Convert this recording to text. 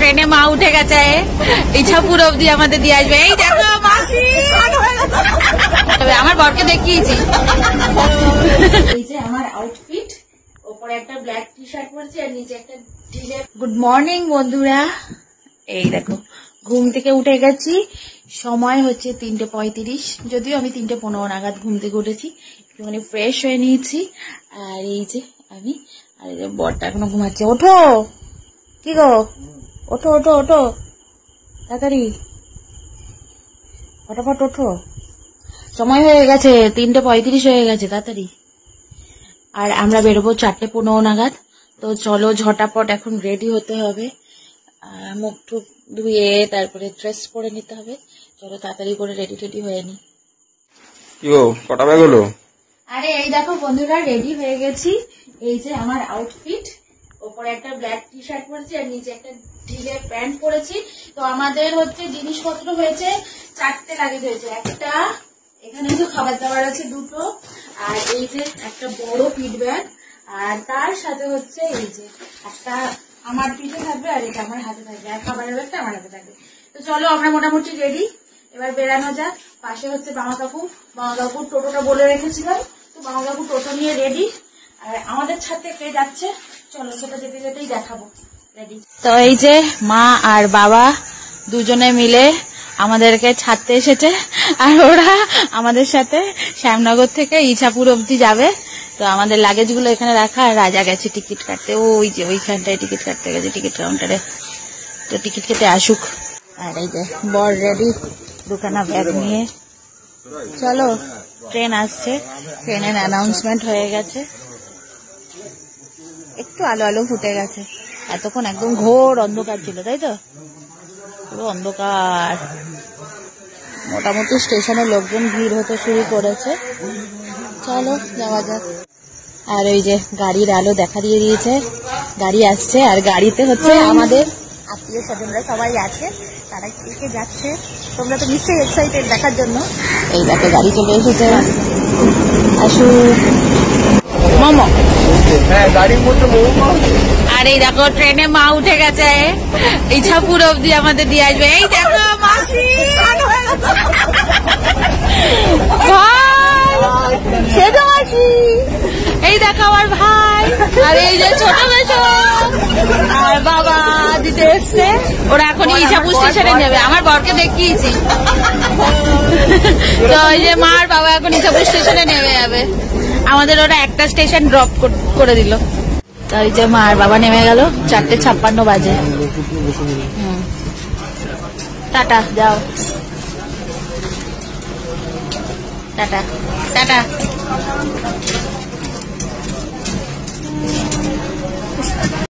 ট্রেনে মা উঠে গেছে, ইছাপুর অব্দি আমাদের দিয়ে আসবে। এই দেখো মাসি, আমার বরকে দেখিয়েছি। এই যে আমার আউটফিট, ওপরে একটা ব্ল্যাক টি শার্ট পরেছি আর নিচে একটা ঢিলে। গুড মর্নিং বন্ধুরা, এই দেখো ঘুম থেকে উঠে গেছি। সময় হচ্ছে 3:35, যদিও আমি 3:15 নাগাদ ঘুম থেকে উঠেছি। একটুখানি ফ্রেশ হয়ে নিয়েছি। আর এই যে আমি, আর এই যে বরটা এখনো ঘুমাচ্ছে। ওঠো, কি গো, ওঠো ওঠো ওঠো তাড়াতাড়ি, ফটাফট ওঠো, সময় হয়ে গেছে 3:35 হয়ে গেছে, তাড়াতাড়ি। আর আমরা বেরোবো 4:15 নাগাদ। তো চলো ঝটাপট এখন রেডি হতে হবে, মুখ টুক ধুয়ে তারপরে ড্রেস পরে নিতে হবে। চলো তাড়াতাড়ি করে রেডি হয়ে নি। কটা ব্যাগ হলো? আরে এই দেখো বন্ধুরা, রেডি হয়ে গেছি। এই যে আমার আউটফিট, ওপরে একটা ব্ল্যাক টি শার্ট পরেছি আর নিচে একটা ঢিলে প্যান্ট পরেছি। তো আমাদের হচ্ছে জিনিসপত্র হয়েছে 4টে লাগেজ হয়েছে। একটা এখানে তো খাবার দাবার আছে 2টো, আর এই যে একটা বড় পিঠ ব্যাগ, আর তার সাথে হচ্ছে এই যে একটা আমার পিঠে থাকবে আর এটা আমার হাতে থাকবে, আর খাবারের ব্যাগটা আমার হাতে থাকবে। তো চলো আমরা মোটামুটি রেডি, এবার বেরানো যাক। পাশে হচ্ছে বামা কাকুর টোটোটা বলে রেখেছিলাম, তো বামা কাকু টোটো নিয়ে রেডি। আর আমাদের সাথে কে যাচ্ছে চলো সেটা যেতে যেতেই দেখাবো। রেডি। তো এই যে মা আর বাবা দুজনে মিলে আমাদেরকে ছাড়তে এসেছে, আর ওরা আমাদের সাথে শ্যামনগর থেকে ইছাপুর অব্দি যাবে। তো আমাদের লাগেজ গুলো এখানে রাখা, আর রাজা গেছে টিকিট কাটতে, ওই যে ওইখানটায় টিকিট কাটতে গেছে টিকিট কাউন্টারে। তো টিকিট কেটে আসুক। আর এই যে বর রেডি, 2খানা ব্যাগ নিয়ে। চলো ট্রেন আসছে, ট্রেনের অ্যানাউন্সমেন্ট হয়ে গেছে, একটু আলো আলো ফুটে গেছে। এতক্ষণ একদম ঘোর অন্ধকার ছিল, তাই তো, পুরো অন্ধকার। মোটামুটি স্টেশনে লোকজন ভিড় হতে শুরু করেছে। চলো যাওয়া যাক। আর ওই যে গাড়ির আলো দেখা দিয়ে দিয়েছে, গাড়ি আসছে। আর গাড়িতে হচ্ছে আমাদের আত্মীয় স্বজনরা সবাই আছে, তারা কে যাচ্ছে। তোমরা তো নিশ্চয়ই এক্সাইটেড দেখার জন্য। এই দেখো গাড়ি চলে এসেছে, আসু মোমো। হ্যাঁ, গাড়ির মধ্যে মোমো। আর এই দেখো ট্রেনে মা উঠে গেছে, ইছাপুর অব্দি আমাদের দিয়ে আসবে। এই দেখো মাসি, ভাই সেজো মাসি, এই দেখো আমার ভাই, আর এই যে ছোট মেশো আর বাবা দিতে এসছে। ওরা এখন ইছাপুর স্টেশনে যাবে, আমার বরকে দেখিয়েছি। তো এই যে মা আর বাবা এখন ইছাপুর স্টেশনে নেমে যাবে, আমাদের ওরা একটা স্টেশন ড্রপ করে দিল। তাই যে মা আর বাবা নেমে গেল, 4:56 বাজে। টাটা, যাও টাটা টাটা।